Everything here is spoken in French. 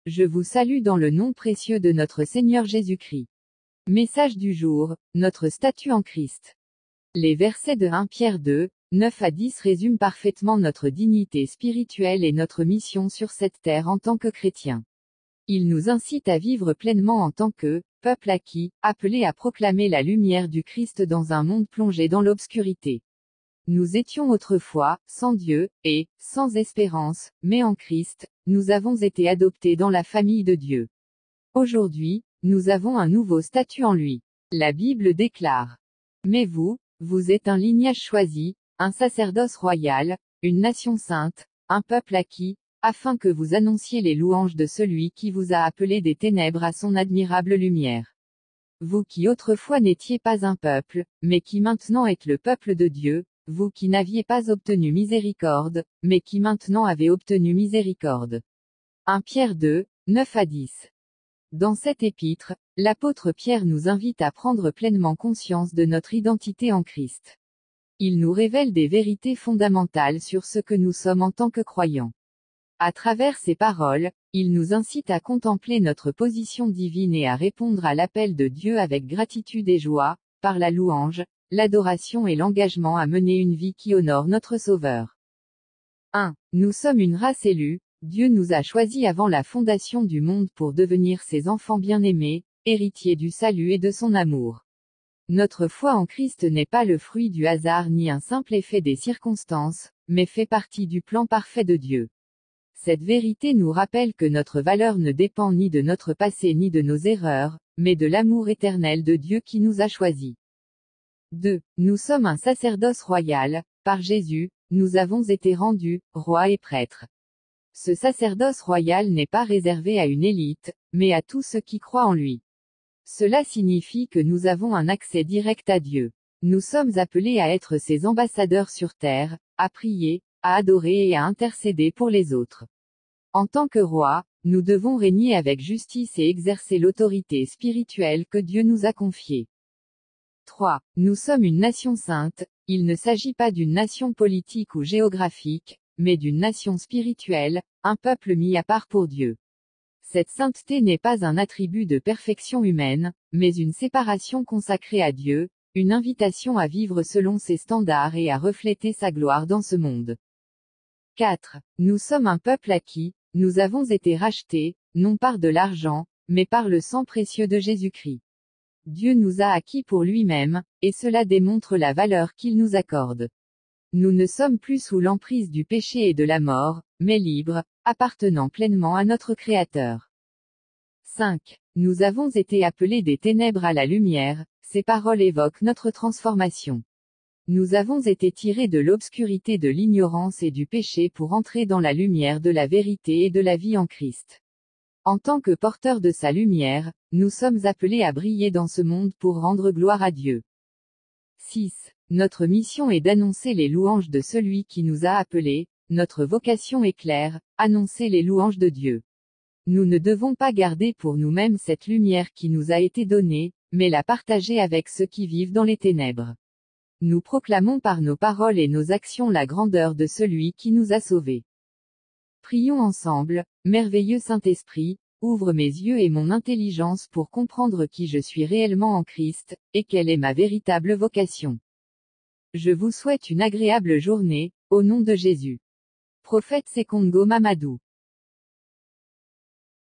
Je vous salue dans le nom précieux de notre Seigneur Jésus-Christ. Message du jour, notre statut en Christ. Les versets de 1 Pierre 2, 9 à 10 résument parfaitement notre dignité spirituelle et notre mission sur cette terre en tant que chrétiens. Ils nous incitent à vivre pleinement en tant que peuple acquis, appelé à proclamer la lumière du Christ dans un monde plongé dans l'obscurité. Nous étions autrefois, sans Dieu, et, sans espérance, mais en Christ, nous avons été adoptés dans la famille de Dieu. Aujourd'hui, nous avons un nouveau statut en lui. La Bible déclare. Mais vous, vous êtes un lignage choisi, un sacerdoce royal, une nation sainte, un peuple acquis, afin que vous annonciez les louanges de celui qui vous a appelé des ténèbres à son admirable lumière. Vous qui autrefois n'étiez pas un peuple, mais qui maintenant êtes le peuple de Dieu, vous qui n'aviez pas obtenu miséricorde, mais qui maintenant avez obtenu miséricorde. 1 Pierre 2, 9 à 10. Dans cet épître, l'apôtre Pierre nous invite à prendre pleinement conscience de notre identité en Christ. Il nous révèle des vérités fondamentales sur ce que nous sommes en tant que croyants. À travers ces paroles, il nous incite à contempler notre position divine et à répondre à l'appel de Dieu avec gratitude et joie, par la louange, l'adoration et l'engagement à mener une vie qui honore notre Sauveur. 1. Nous sommes une race élue, Dieu nous a choisis avant la fondation du monde pour devenir ses enfants bien-aimés, héritiers du salut et de son amour. Notre foi en Christ n'est pas le fruit du hasard ni un simple effet des circonstances, mais fait partie du plan parfait de Dieu. Cette vérité nous rappelle que notre valeur ne dépend ni de notre passé ni de nos erreurs, mais de l'amour éternel de Dieu qui nous a choisis. 2. Nous sommes un sacerdoce royal, par Jésus, nous avons été rendus, rois et prêtres. Ce sacerdoce royal n'est pas réservé à une élite, mais à tous ceux qui croient en lui. Cela signifie que nous avons un accès direct à Dieu. Nous sommes appelés à être ses ambassadeurs sur terre, à prier, à adorer et à intercéder pour les autres. En tant que rois, nous devons régner avec justice et exercer l'autorité spirituelle que Dieu nous a confiée. 3. Nous sommes une nation sainte, il ne s'agit pas d'une nation politique ou géographique, mais d'une nation spirituelle, un peuple mis à part pour Dieu. Cette sainteté n'est pas un attribut de perfection humaine, mais une séparation consacrée à Dieu, une invitation à vivre selon ses standards et à refléter sa gloire dans ce monde. 4. Nous sommes un peuple acquis, nous avons été rachetés, non par de l'argent, mais par le sang précieux de Jésus-Christ. Dieu nous a acquis pour lui-même, et cela démontre la valeur qu'il nous accorde. Nous ne sommes plus sous l'emprise du péché et de la mort, mais libres, appartenant pleinement à notre Créateur. 5. Nous avons été appelés des ténèbres à la lumière, ces paroles évoquent notre transformation. Nous avons été tirés de l'obscurité de l'ignorance et du péché pour entrer dans la lumière de la vérité et de la vie en Christ. En tant que porteurs de sa lumière, nous sommes appelés à briller dans ce monde pour rendre gloire à Dieu. 6. Notre mission est d'annoncer les louanges de celui qui nous a appelés, notre vocation est claire, annoncer les louanges de Dieu. Nous ne devons pas garder pour nous-mêmes cette lumière qui nous a été donnée, mais la partager avec ceux qui vivent dans les ténèbres. Nous proclamons par nos paroles et nos actions la grandeur de celui qui nous a sauvés. Prions ensemble. Merveilleux Saint-Esprit, ouvre mes yeux et mon intelligence pour comprendre qui je suis réellement en Christ, et quelle est ma véritable vocation. Je vous souhaite une agréable journée, au nom de Jésus. Prophète Sekongo Mamadou.